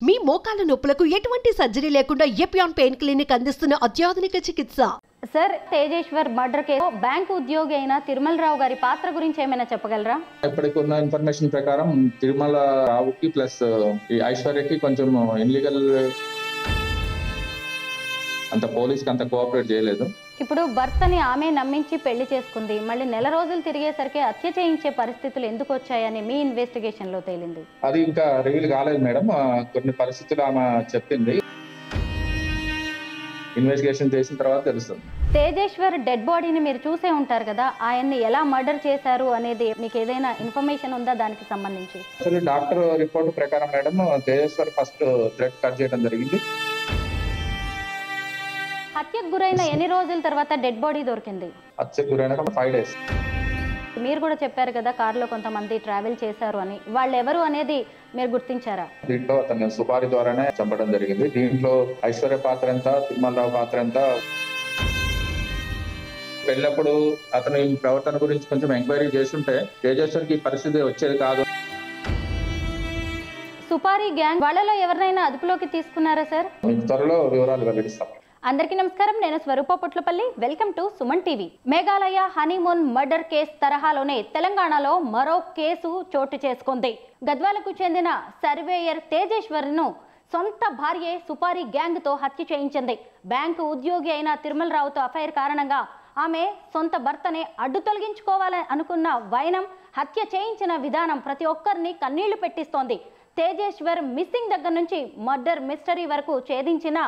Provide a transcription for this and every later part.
మీ మోకాల నొప్పులకు ఎటువంటి సర్జరీ లేకుండా ఎపియాన్ పెయిన్ క్లినిక్ అందిస్తున్న అత్యాధునిక చికిత్స. Sir, Tejeshwar murder case bank ఉద్యోగి అయిన తిరుమల రావు గారి పాత్ర గురించి ఏమైనా చెప్పగలరా? ఇప్పటికి ఉన్న ఇన్ఫర్మేషన్ ప్రకారం తిరుమల రావుకి ప్లస్ ఐశ్వర్యకి కొంచెం ఇన్లీగల్, అంత పోలీస్కి అంత కోఆపరేట్ చేయలేదు. ఇప్పుడు భర్తని ఆమె నమ్మించి పెళ్లి చేసుకుంది, మళ్ళీ నెల రోజులు తిరిగేసరికి హత్య చేయించే పరిస్థితులు ఎందుకు వచ్చాయని మీ ఇన్వెస్టిగేషన్ లో తేలింది. అది ఇంకా రివీల్ కాలేదు మేడం. కొన్ని పరిస్థితులు ఆమె చెప్పింది, ఇన్వెస్టిగేషన్ చేసిన తర్వాత తెలుస్తుంది. తేజేశ్వర్ డెడ్ బాడీని మీరు చూసే ఉంటారు కదా, ఆయన్ని ఎలా మర్డర్ చేశారు అనేది మీకు ఏదైనా ఇన్ఫర్మేషన్ ఉందా దానికి సంబంధించి? అసలు డాక్టర్ రిపోర్ట్ ప్రకారం madam Tejeshwar first thread cut చేయడం జరిగింది. హత్యకు గురైన ఎన్ని రోజుల తర్వాత డెడ్ బాడీ దొరికింది? హత్యకు గురైన 5 days. మీరు కూడా చెప్పారు కదా కారులో కొంతమంది ట్రావెల్ చేశారు అని, వాళ్ళు ఎవరు అనేది మీరు గుర్తించారా? దీంట్లో అతను సుపారి ద్వారానే చంపడం జరిగింది. దీంట్లో ఐశ్వర్య పాత్ర ఎంత, తిరుమలరావు పాత్ర ఎంత, పెళ్ళప్పుడు అతని ప్రవర్తన గురించి కొంచెం ఎంక్వైరీ చేస్తుంటే తేజేశ్వర్కి పరిస్థితి వచ్చేది కాదు. సుపారీ గ్యాంగ్ వాళ్ళలో ఎవరినైనా అదుపులోకి తీసుకున్నారా సార్? మీకు త్వరలో వివరాలు వెల్లడిస్తాం. అందరికీ నమస్కారం, నేను Swarupa Putlapalli. Welcome to Suman TV. Meghalaya honeymoon murder case తరహాలోనే తెలంగాణలో మరో కేసు చోటు చేసుకుంది. గద్వాలకు చెందిన సర్వేయర్ తేజేశ్వర్ను సొంత భార్యే సుపారీ గ్యాంగ్ తో హత్య చేయించింది. బ్యాంకు ఉద్యోగి అయిన తిరుమలరావుతో అఫైర్ కారణంగా ఆమె సొంత భర్తనే అడ్డు తొలగించుకోవాలని అనుకున్న వైనం హత్య చేయించిన విధానం ప్రతి ఒక్కరిని కన్నీళ్లు పెట్టిస్తోంది. తేజేశ్వర్ మిస్సింగ్ దగ్గర నుంచి మర్డర్ మిస్టరీ వరకు ఛేదించిన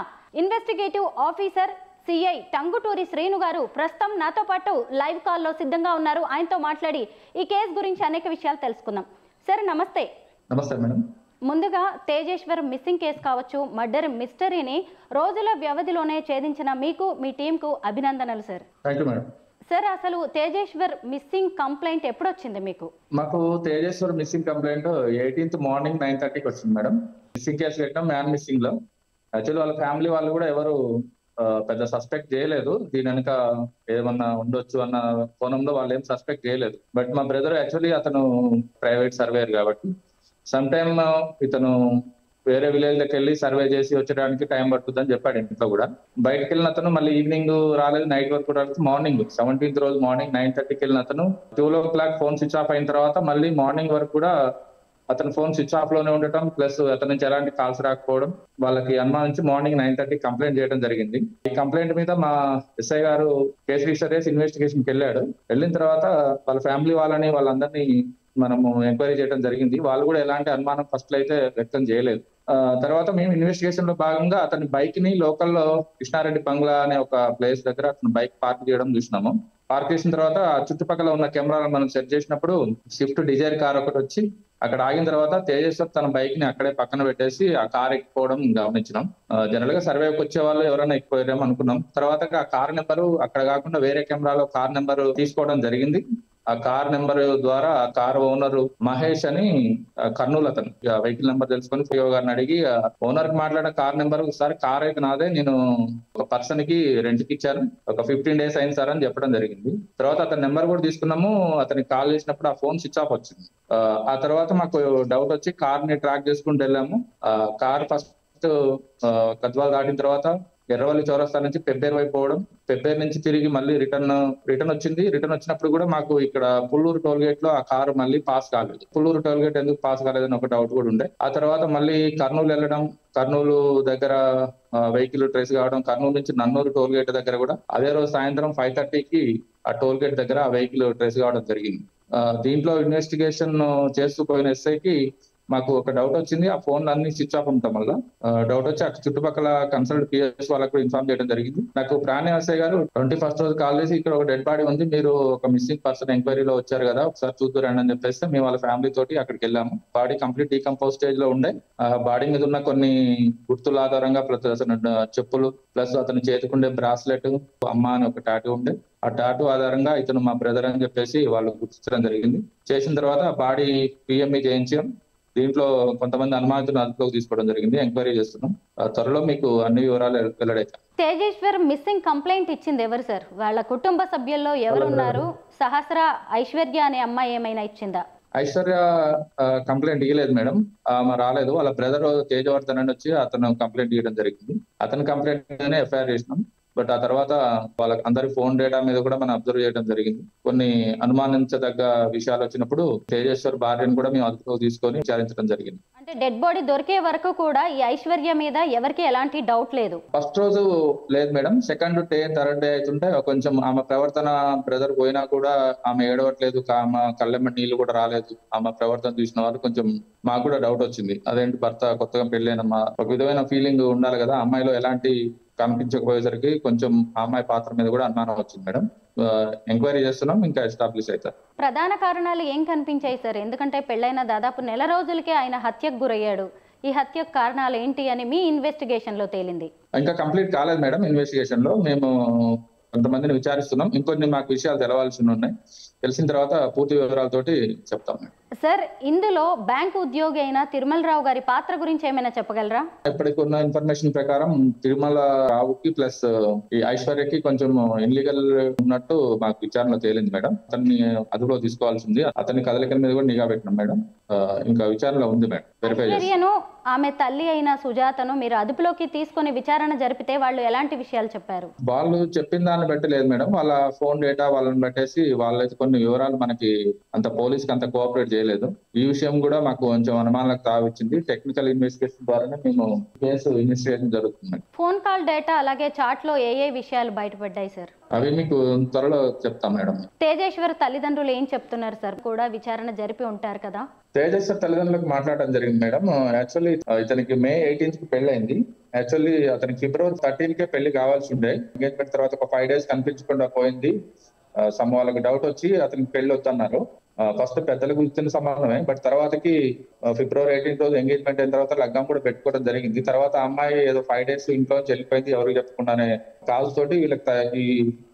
investigative officer CI Tanguturi Srinu garu ప్రస్తుతం నాతో పాటు లైవ్ కాల్లో సిద్ధంగా ఉన్నారు. ఆయనతో మాట్లాడి ఈ కేసు గురించి అనేక విషయాలు తెలుసుకుందాం. సార్ నమస్తే. నమస్తే మేడం. ముందుగా తేజేశ్వర్ మిస్సింగ్ కేసు కావచ్చు, మర్డర్ మిస్టరీని రోజుల వ్యవధిలోనే ఛేదించిన మీకు, మీ టీంకు అభినందనలు sir. Thank you madam. Sir, అసలు తేజేశ్వర్ మిస్సింగ్ కంప్లైంట్ ఎప్పుడు వచ్చింది మీకు? మాకు Tejeshwar missing complaint 18th morning 9:30కి వచ్చింది మేడం. మిస్సింగ్ కేసు పెట్టినాం మ్యాన్ మిస్సింగ్ లో. యాక్చువల్లీ వాళ్ళ ఫ్యామిలీ వాళ్ళు కూడా ఎవరు పెద్ద సస్పెక్ట్ చేయలేదు, దీని వెనక ఏమన్నా ఉండొచ్చు అన్న కోణంలో వాళ్ళు ఏం సస్పెక్ట్ చేయలేదు. బట్ మా బ్రదర్ యాక్చువల్లీ అతను ప్రైవేట్ సర్వేయర్ కాబట్టి సమ్ టైమ్ ఇతను వేరే విలేజ్ లోకి వెళ్ళి సర్వే చేసి వచ్చడానికి టైం పడుతుందని చెప్పాడు ఇంట్లో కూడా. బయటకు వెళ్ళిన అతను మళ్ళీ ఈవినింగ్ రాలేదు, నైట్ వరకు రాలేదు. మార్నింగ్ 17th రోజు మార్నింగ్ 9:30కి వెళ్ళిన అతను 12 o'clock ఫోన్ స్విచ్ ఆఫ్ అయిన తర్వాత మళ్ళీ మార్నింగ్ వరకు కూడా అతను ఫోన్ స్విచ్ ఆఫ్ లోనే ఉండటం, ప్లస్ అతని నుంచి ఎలాంటి కాల్స్ రాకపోవడం వాళ్ళకి అనుమానించి మార్నింగ్ 9:30కి కంప్లైంట్ చేయడం జరిగింది. ఈ కంప్లైంట్ మీద మా ఎస్ఐ గారు కేసు రిజిస్టర్ చేసి ఇన్వెస్టిగేషన్కి వెళ్ళాడు. వెళ్ళిన తర్వాత వాళ్ళ ఫ్యామిలీ వాళ్ళని వాళ్ళందరినీ మనము ఎంక్వైరీ చేయడం జరిగింది. వాళ్ళు కూడా ఎలాంటి అనుమానం ఫస్ట్ లో అయితే వ్యక్తం చేయలేదు. తర్వాత మేము ఇన్వెస్టిగేషన్ లో భాగంగా అతని బైక్ ని లోకల్లో కృష్ణారెడ్డి బంగ్లా అనే ఒక ప్లేస్ దగ్గర అతను బైక్ పార్క్ చేయడం చూసినాము. పార్క్ చేసిన తర్వాత చుట్టుపక్కల ఉన్న కెమెరాలను మనం సెట్ చేసినప్పుడు స్విఫ్ట్ డిజైర్ కార్ ఒకటి వచ్చి అక్కడ ఆగిన తర్వాత తేజేశ్వర్ తన బైక్ ని అక్కడే పక్కన పెట్టేసి ఆ కార్ ఎక్కిపోవడం గమనించినాం. జనరల్ గా సర్వేకి వచ్చే వాళ్ళు ఎవరైనా ఎక్కిపోయారేమో అనుకున్నాం. తర్వాత ఆ కార్ నెంబరు అక్కడ కాకుండా వేరే కెమెరాలో కార్ నెంబర్ తీసుకోవడం జరిగింది. ఆ కార్ నెంబర్ ద్వారా ఆ కార్ ఓనర్ మహేష్ అని కర్నూలు, అతను వెహికల్ నెంబర్ తెలుసుకొని పిఓ గారిని అడిగి ఓనర్ కి మాట్లాడిన కార్ నెంబర్, ఒకసారి కార్ అయితే నాదే, నేను ఒక పర్సన్ కి రెంట్కి ఇచ్చాను, ఒక 15 days అయింది సార్ అని చెప్పడం జరిగింది. తర్వాత అతని నెంబర్ కూడా తీసుకున్నాము. అతనికి కాల్ చేసినప్పుడు ఆ ఫోన్ స్విచ్ ఆఫ్ వచ్చింది. ఆ తర్వాత మాకు డౌట్ వచ్చి కార్ ని ట్రాక్ చేసుకుంటూ వెళ్ళాము. కార్ ఫస్ట్ గద్వాల దాటిన తర్వాత ఎర్రవల్లి చౌరస్తా నుంచి పెబ్బేరు వైపు పోవడం, పెబ్బేరు నుంచి తిరిగి మళ్ళీ రిటర్న్ వచ్చింది. రిటర్న్ వచ్చినప్పుడు కూడా మాకు ఇక్కడ పుల్లూరు టోల్ గేట్ లో ఆ కారు మళ్ళీ పాస్ కాలేదు. పుల్లూరు టోల్ గేట్ ఎందుకు పాస్ కాలేదని ఒక డౌట్ కూడా ఉండే. ఆ తర్వాత మళ్ళీ కర్నూలు వెళ్ళడం, కర్నూలు దగ్గర వెహికల్ ట్రేస్ కావడం, కర్నూలు నుంచి నన్నూరు టోల్ గేట్ దగ్గర కూడా అదే రోజు సాయంత్రం 5:30కి ఆ టోల్ గేట్ దగ్గర ఆ వెహికల్ ట్రేస్ కావడం జరిగింది. దీంట్లో ఇన్వెస్టిగేషన్ చేస్తూ పోయిన ఎస్ఐకి మాకు ఒక డౌట్ వచ్చింది. ఆ ఫోన్ అన్ని స్విచ్ ఆఫ్ ఉంటాం వల్ల డౌట్ వచ్చి అక్కడ చుట్టుపక్కల కన్సల్ట్ పిఎస్ వాళ్ళకు కూడా ఇన్ఫార్మ్ చేయడం జరిగింది. నాకు ప్రాణి ఎస్ఐ గారు 21st రోజు కాల్ చేసి ఇక్కడ ఒక డెడ్ బాడీ ఉంది, మీరు ఒక మిస్సింగ్ పర్సన్ ఎంక్వైరీలో వచ్చారు కదా, ఒకసారి చూద్దురండి అని చెప్పేస్తే మేము వాళ్ళ ఫ్యామిలీ తోటి అక్కడికి వెళ్ళాము. బాడీ కంప్లీట్ డీకంపోజ్ స్టేజ్ లో ఉండే. బాడీ మీద ఉన్న కొన్ని గుర్తుల ఆధారంగా అతను చెప్పులు ప్లస్ అతని చేతికుండే బ్రాస్లెట్, అమ్మ అని ఒక టాటూ ఉండే. ఆ టాటూ ఆధారంగా ఇతను మా బ్రదర్ అని చెప్పేసి వాళ్ళు గుర్తించడం జరిగింది. చేసిన తర్వాత బాడీ పిఎంఈ చేయించాం. దీంట్లో కొంతమంది అనుమానితులను అదుపులోకి తీసుకోవడం జరిగింది. ఎంక్వైరీ చేస్తున్నాం. త్వరలో మీకు అన్ని వివరాలు వెల్లడైతాయి. తేజేశ్వర్ మిస్సింగ్ కంప్లైంట్ ఇచ్చింది ఎవరు సార్? వాళ్ళ కుటుంబ సభ్యుల్లో ఎవరు ఉన్నారు? సహస్ర ఐశ్వర్య అనే అమ్మాయి ఏమైనా ఇచ్చిందా? ఐశ్వర్య కంప్లైంట్ ఇవ్వలేదు మేడం. ఆమె రాలేదు. వాళ్ళ బ్రదర్ తేజవర్ధన్ అని వచ్చి అతను కంప్లైంట్ ఇవ్వడం జరిగింది. అతని కంప్లైంట్ మీదనే ఎఫ్ఐఆర్ చేసినాం. బట్ ఆ తర్వాత వాళ్ళ అందరి ఫోన్ డేటా మీద కూడా మనం అబ్జర్వ్ చేయడం జరిగింది. కొన్ని అనుమానించదగ్గ విషయాలు వచ్చినప్పుడు తేజేశ్వర్ భార్యను కూడా మేము అదుపులో తీసుకొని విచారించడం జరిగింది. అంటే డెడ్ బాడీ దొరికే వరకు కూడా ఈ ఐశ్వర్య మీద ఎవరికి ఎలాంటి డౌట్ లేదు. ఫస్ట్ రోజు లేదు madam. Second day third day అవుతుంటే కొంచెం ఆమె ప్రవర్తన, బ్రదర్ పోయినా కూడా ఆమె ఏడవట్లేదు, ఆమె కళ్ళెమ్మ నీళ్లు కూడా రాలేదు. ఆమె ప్రవర్తన చూసిన వాళ్ళు కొంచెం మాకు కూడా డౌట్ వచ్చింది. అదేంటి భర్త కొత్తగా పెళ్ళైనమ్మా, ఒక విధమైన ఫీలింగ్ ఉండాలి కదా. అమ్మాయిలో ఎలాంటి కనిపించకపోయేసరికి కొంచెం అమ్మాయి పాత్ర మీద కూడా అనుమానం వచ్చింది మేడం. ఎంక్వైరీ చేస్తున్నాం, ఇంకా ఎస్టాబ్లిష్ అవుతారు. ప్రధాన కారణాలు ఏం కనిపించాయి సార్? ఎందుకంటే పెళ్ళైన దాదాపు నెల రోజులకే ఆయన హత్యకు గురయ్యాడు. ఈ హత్యకు కారణాలు ఏంటి అని మీ ఇన్వెస్టిగేషన్ లో తేలింది? ఇంకా కంప్లీట్ కాలేదు మేడం. ఇన్వెస్టిగేషన్ లో మేము కొంతమందిని విచారిస్తున్నాం. ఇంకొన్ని మాకు విషయాలు తెలవాల్సి ఉన్నాయి. తెలిసిన తర్వాత పూర్తి వివరాలతోటి చెప్తాం. సార్, ఇందులో బ్యాంకు ఉద్యోగి అయిన తిరుమలరావు గారి పాత్ర గురించి ఏమైనా చెప్పగలరా? ఇప్పటికి ఉన్న ఇన్ఫర్మేషన్ ప్రకారం తిరుమల రావుకి ప్లస్ ఈ ఐశ్వర్యకి కొంచెం ఇన్లీగల్ ఉన్నట్టు మాకు విచారణ తేలింది మేడం. అతన్ని అదుపులో తీసుకోవాల్సి ఉంది. అతని కదలికల మీద కూడా నిఘా పెట్టినాం మేడం. ఇంకా విచారణలో ఉంది మేడం. ఐశ్వర్యను, ఆమె తల్లి అయిన సుజాతను మీరు అదుపులోకి తీసుకొని విచారణ జరిపితే వాళ్ళు ఎలాంటి విషయాలు చెప్పారు? వాళ్ళు చెప్పిన దాన్ని బట్టి లేదు మేడం. వాళ్ళ ఫోన్ డేటా వాళ్ళని బట్టేసి వాళ్ళైతే కొన్ని వివరాలు మనకి అంత పోలీస్కి అంత కోఆపరేట్ చేయలేదు. ఈ విషయం కూడా మాకు కొంచెం అనుమానాలకు తావిచ్చింది. టెక్నికల్ ఇన్వెస్టిగేషన్ ద్వారానే మేము కేసు ఇన్వెస్టిగేషన్ జరుగుతుంది. ఫోన్ కాల్ డేటా అలాగే చాట్ లో ఏ విషయాలు బయటపడ్డాయి సార్? అవి మీకు త్వరలో చెప్తాం మేడం. తేజేశ్వర్ తల్లిదండ్రులు ఏం చెప్తున్నారు సార్? కూడా విచారణ జరిపి ఉంటారు కదా. తేజేశ్వర్ తల్లిదండ్రులకు మాట్లాడడం జరిగింది మేడం. యాక్చువల్లీ ఇతనికి May 18th కి పెళ్లి అయింది. యాక్చువల్లీ అతనికి February 13th కావాల్సి ఉండే. ఎంగేజ్మెంట్ తర్వాత ఒక 5 days కనిపించకుండా పోయింది. వాళ్ళకి డౌట్ వచ్చి అతనికి పెళ్లి వద్దన్నారు. ఫస్ట్ పెద్దలకు ఇచ్చిన సంబంధమే. బట్ తర్వాతకి February 18th రోజు ఎంగేజ్మెంట్ అయిన తర్వాత లగ్గం కూడా పెట్టుకోవడం జరిగింది. తర్వాత అమ్మాయి ఏదో 5 days ఇంట్లో వెళ్ళిపోయింది, ఎవరికి చెప్పకుండానే. కాల్స్ తోటి వీళ్ళకి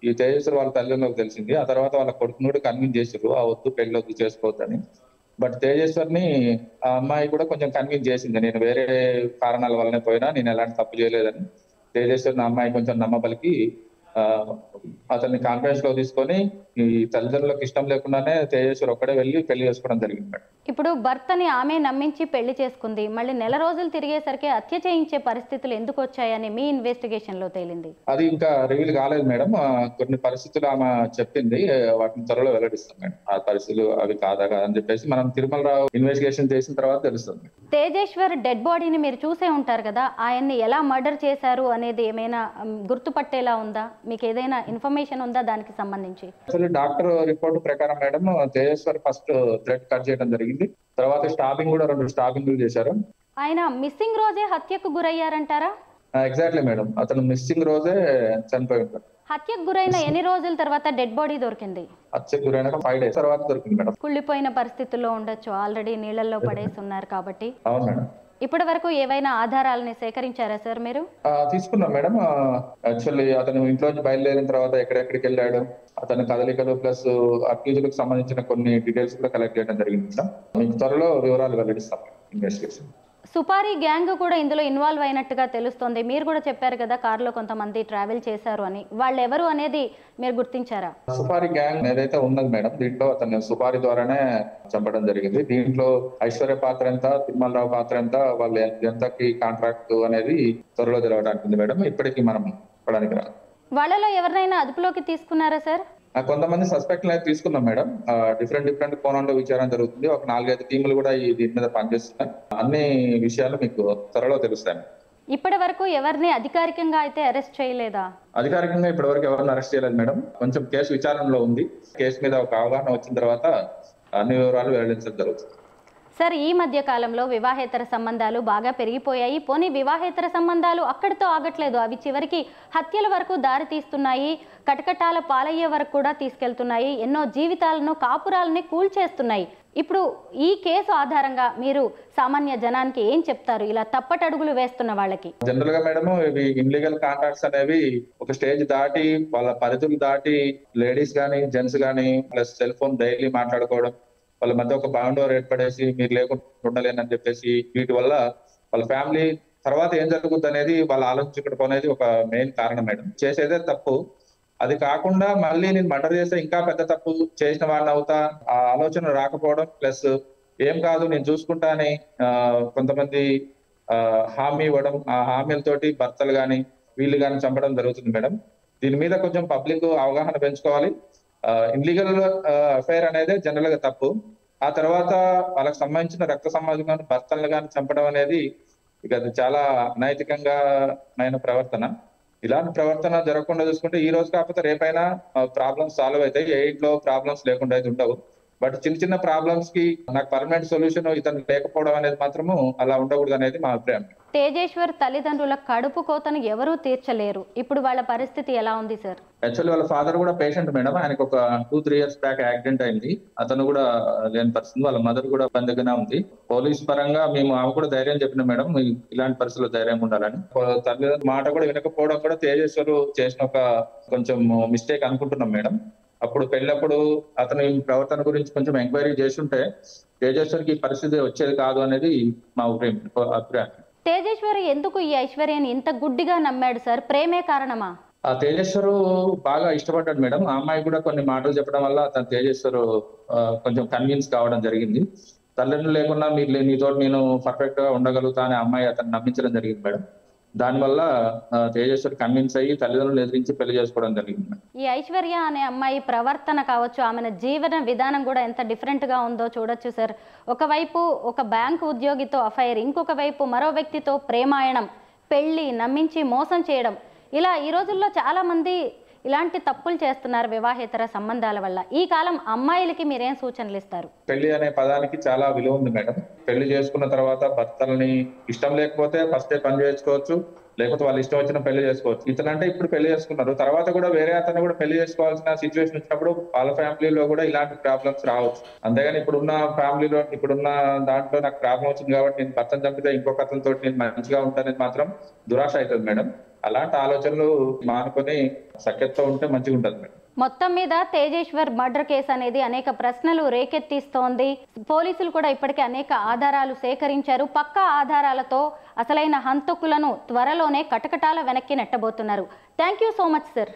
ఈ తేజేశ్వర్ వాళ్ళ తల్లిదండ్రులకు తెలిసింది. ఆ తర్వాత వాళ్ళ కొడుకుని కూడా కన్విన్స్ చేసారు, ఆ వద్దు పెళ్లి వద్దు చేసుకోవద్దని. బట్ తేజేశ్వర్ని ఆ అమ్మాయి కూడా కొంచెం కన్విన్స్ చేసింది, నేను వేరే కారణాల వల్లనే పోయినా, నేను ఎలాంటి తప్పు చేయలేదని. తేజేశ్వర్ని అమ్మాయి కొంచెం నమ్మబలికి అతన్ని కాన్ఫరెన్స్ లో తీసుకొని ఈ తల్లిదండ్రులకు ఇష్టం లేకుండానే తేజేశ్వర్ ఒక్కడే వెళ్ళి పెళ్లి చేసుకోవడం జరిగింది. ఇప్పుడు భర్తని ఆమె నమ్మించి పెళ్లి చేసుకుంది. మళ్ళీ నెల రోజులు తిరిగేసరికి హత్య చేయించే పరిస్థితులు ఎందుకు వచ్చాయని మీ ఇన్వెస్టిగేషన్ లో తేలింది. అది ఇంకా రివీల్ కాలేదు మేడం. కొన్ని పరిస్థితులు ఆమె చెప్పింది, వాటిని త్వరలో వెల్లడిస్తాం మేడం. ఆ పరిస్థితులు అవి కాదా అని చెప్పేసి మనం తిరుమలరావు ఇన్వెస్టిగేషన్ చేసిన తర్వాత తెలుస్తుంది. తేజేశ్వర్ డెడ్ బాడీని మీరు చూసే ఉంటారు కదా, ఆయన్ని ఎలా మర్డర్ చేశారు అనేది ఏమైనా గుర్తుపట్టేలా ఉందా? మీకు ఏదైనా ఇన్ఫర్మేషన్ ఉందా దానికి సంబంధించి? డాక్టర్ రిపోర్ట్ ప్రకారం madam Tejeshwar first thread cut చేయడం జరిగింది. తర్వాత స్టాబింగ్ కూడా 2 స్టాబింగ్లు చేశారు. ఆయన మిస్సింగ్ రోజే హత్యకు గురయ్యారంటారా? ఎగ్జాక్ట్లీ మేడం, అతను మిస్సింగ్ రోజే చనిపోయి ఉంటారు. హత్యకు గురైన ఎన్ని రోజుల తర్వాత డెడ్ బాడీ దొరికింది? హత్యకు గురైన 5 days తర్వాత దొరికింది మేడం. కుళ్ళిపోయిన పరిస్థితుల్లో ఉండొచ్చు, ఆల్రెడీ నీళ్లలో పడేసి ఉన్నారు కాబట్టి. అవును మేడం. ఇప్పటి వరకు ఏవైనా ఆధారాలని సేకరించారా సార్ మీరు? తీసుకున్నాం మేడం. యాక్చువల్లీ అతను ఇంట్లోంచి బయలుదేరిన తర్వాత ఎక్కడెక్కడికి వెళ్ళాడు, అతని కదలికలు ప్లస్ అక్యూజులకు సంబంధించిన కొన్ని డీటెయిల్స్ కూడా కలెక్ట్ చేయడం జరిగింది మేడం. మీకు త్వరలో వివరాలు వెల్లడిస్తాం ఇన్వెస్టిగేషన్. సుపారీ గ్యాంగ్ కూడా ఇందులో ఇన్వాల్వ్ అయినట్టుగా తెలుస్తోంది. మీరు కూడా చెప్పారు కదా కారులో కొంతమంది ట్రావెల్ చేశారు అని. వాళ్ళు ఎవరు అనేది మీరు గుర్తించారా? సుపారీ గ్యాంగ్ ఏదైతే ఉన్నది మేడం, దీంట్లో అతను సుపారీ ద్వారానే చంపడం జరిగింది. దీంట్లో ఐశ్వర్య పాత్ర ఎంత, తిరుమలరావు పాత్ర ఎంత, వాళ్ళు ఎంతకి కాంట్రాక్ట్ అనేది త్వరలో తెలవడానికి ఉంది మేడం. ఇప్పటికీ మనం చెప్పడానికి రాదు. వాళ్ళలో ఎవరినైనా అదుపులోకి తీసుకున్నారా సార్? కొంతమంది సస్పెక్ట్లు అయితే తీసుకున్నాం మేడం. డిఫరెంట్ కోణంలో విచారణ జరుగుతుంది. ఒక 4-5 టీములు కూడా దీని మీద పనిచేస్తున్నాయి. అన్ని విషయాలు మీకు త్వరలో తెలుస్తాయి. ఇప్పటి వరకు ఎవరిని అధికారికంగా అయితే అరెస్ట్ చేయలేదా? అధికారికంగా ఇప్పటి వరకు ఎవరిని అరెస్ట్ చేయలేదు మేడం. కొంచెం కేసు విచారణలో ఉంది. కేసు మీద ఒక అవగాహన వచ్చిన తర్వాత అన్ని వివరాలు వెల్లడించడం జరుగుతుంది. సార్, ఈ మధ్య కాలంలో వివాహేతర సంబంధాలు బాగా పెరిగిపోయాయి. పోనీ వివాహేతర సంబంధాలు అక్కడితో ఆగట్లేదు, అవి చివరికి హత్యల వరకు దారి తీస్తున్నాయి, కటకటాల పాలయ్యే వరకు కూడా తీసుకెళ్తున్నాయి, ఎన్నో జీవితాలను, కాపురాలని కూల్చేస్తున్నాయి. ఇప్పుడు ఈ కేసు ఆధారంగా మీరు సామాన్య జనానికి ఏం చెప్తారు, ఇలా తప్పటడుగులు వేస్తున్న వాళ్ళకి? జనరల్ గా మేడం, ఇవి ఇన్లీగల్ కాంట్రాక్ట్స్ అనేవి ఒక స్టేజ్ దాటి వాళ్ళ పరిధులు దాటి లేడీస్ గానీ జెంట్స్ గానీ ప్లస్ సెల్ ఫోన్ డైలీ మాట్లాడుకోవడం, వాళ్ళ మధ్య ఒక బాండోర్ ఏర్పడేసి మీరు లేకుండా ఉండలేనని చెప్పేసి, వీటి వల్ల వాళ్ళ ఫ్యామిలీ తర్వాత ఏం జరుగుతుంది అనేది వాళ్ళు ఆలోచించకపోనేది ఒక మెయిన్ కారణం మేడం. చేసేదే తప్పు. అది కాకుండా మళ్ళీ నేను మర్డర్ చేస్తే ఇంకా పెద్ద తప్పు చేసిన వాడిని అవుతా, ఆ ఆలోచన రాకపోవడం, ప్లస్ ఏం కాదు నేను చూసుకుంటా అని కొంతమంది హామీ ఇవ్వడం, ఆ హామీలతోటి భర్తలు కానీ వీళ్ళు కానీ చంపడం జరుగుతుంది మేడం. దీని మీద కొంచెం పబ్లిక్ అవగాహన పెంచుకోవాలి. ఇన్లీగల్ అఫైర్ అనేది జనరల్ గా తప్పు. ఆ తర్వాత వాళ్ళకి సంబంధించిన రక్త సంబంధం కానీ భర్తలను కానీ చంపడం అనేది ఇక అది చాలా అనైతికంగా ప్రవర్తన. ఇలాంటి ప్రవర్తన జరగకుండా చూసుకుంటే ఈ రోజు కాకపోతే రేపైనా ప్రాబ్లమ్స్ సాల్వ్ అవుతాయి. ఏ ఇంట్లో ప్రాబ్లమ్స్ లేకుండా అయితే ఉండవు. బట్ చిన్న చిన్న ప్రాబ్లమ్స్ కి నాకు పర్మనెంట్ సొల్యూషన్ ఇతను లేకపోవడం అనేది మాత్రము అలా ఉండకూడదు అనేది మా అభిప్రాయం. తేజేశ్వర్ తల్లిదండ్రుల కడుపు కోతను ఎవరూ తీర్చలేరు. ఇప్పుడు వాళ్ళ పరిస్థితి ఎలా ఉంది సార్? యాక్చువల్లీ వాళ్ళ ఫాదర్ కూడా పేషెంట్ మేడం. ఆయనకు ఒక 2-3 years బ్యాక్ యాక్సిడెంట్ అయింది. అతను కూడా లేని పరిస్థితి. వాళ్ళ మదర్ కూడా బందీగానే ఉంది. పోలీస్ పరంగా మేము ఆమె కూడా ధైర్యం చెప్పిన మేడం, ఇలాంటి పరిస్థితుల్లో ధైర్యంగా ఉండాలని. తల్లిదండ్రుల మాట కూడా వినకపోవడం కూడా తేజేశ్వర్ చేసిన ఒక కొంచెం మిస్టేక్ అనుకుంటున్నాం మేడం. అప్పుడు పెళ్ళప్పుడు అతని ప్రవర్తన గురించి కొంచెం ఎంక్వైరీ చేస్తుంటే తేజేశ్వర్కి ఈ పరిస్థితి వచ్చేది కాదు అనేది మా అభిప్రాయం. తేజేశ్వర్ ఎందుకు ఈ ఐశ్వర్యాన్ని ఇంత గుడ్డిగా నమ్మాడు సార్? ప్రేమే కారణమా? ఆ తేజేశ్వరు బాగా ఇష్టపడ్డాడు మేడం. ఆ అమ్మాయి కూడా కొన్ని మాటలు చెప్పడం వల్ల అతను తేజేశ్వరు కొంచెం కన్విన్స్ కావడం జరిగింది. తల్లిదండ్రులు లేకున్నా నీతో నేను పర్ఫెక్ట్ గా ఉండగలుగుతా అనే అమ్మాయి అతను నమ్మించడం జరిగింది మేడం. దానివల్ల తేజేశ్వర్ కన్విన్స్ అయ్యి తల్లిదండ్రులు ఎదిరించి పెళ్లి చేసుకోవడం జరిగింది. ఈ ఐశ్వర్య అనే అమ్మాయి ప్రవర్తన కావచ్చు, ఆమె జీవన విధానం కూడా ఎంత డిఫరెంట్ గా ఉందో చూడొచ్చు సార్. ఒకవైపు ఒక బ్యాంకు ఉద్యోగితో అఫైర్, ఇంకొక వైపు మరో వ్యక్తితో ప్రేమాయణం, పెళ్లి, నమ్మించి మోసం చేయడం. ఇలా ఈ రోజుల్లో చాలా మంది ఇలాంటి తప్పులు చేస్తున్నారు వివాహేతర సంబంధాల వల్ల. ఈ కాలం అమ్మాయిలకి మీరేం సూచనలు ఇస్తారు? పెళ్లి అనే పదానికి చాలా విలువ ఉంది మేడం. పెళ్లి చేసుకున్న తర్వాత భర్తలని ఇష్టం లేకపోతే ఫస్టే పని చేసుకోవచ్చు, లేకపోతే వాళ్ళు ఇష్టం వచ్చిన పెళ్లి చేసుకోవచ్చు. ఇతనంటే ఇప్పుడు పెళ్లి చేసుకున్నారు, తర్వాత కూడా వేరే అతను కూడా పెళ్లి చేసుకోవాల్సిన సిచ్యువేషన్ వచ్చినప్పుడు వాళ్ళ ఫ్యామిలీలో కూడా ఇలాంటి ప్రాబ్లమ్స్ రావచ్చు. అంతేగాని ఇప్పుడున్న ఫ్యామిలీలో ఇప్పుడున్న దాంట్లో నాకు ప్రాబ్లం వచ్చింది కాబట్టి నేను భర్తను చంపితే ఇంకొక అతనితో నేను మంచిగా ఉంటానని మాత్రం దురాశ అవుతుంది మేడం. అలాంటి ఆలోచనలు మానుకొని సఖ్యతతో ఉంటే మంచిగా ఉంటుంది మేడం. మొత్తం మీద తేజేశ్వర్ మర్డర్ కేసు అనేది అనేక ప్రశ్నలు రేకెత్తిస్తోంది. పోలీసులు కూడా ఇప్పటికే అనేక ఆధారాలు సేకరించారు. పక్కా ఆధారాలతో అసలైన హంతకులను త్వరలోనే కటకటాల వెనక్కి నెట్టబోతున్నారు. Thank you so much sir.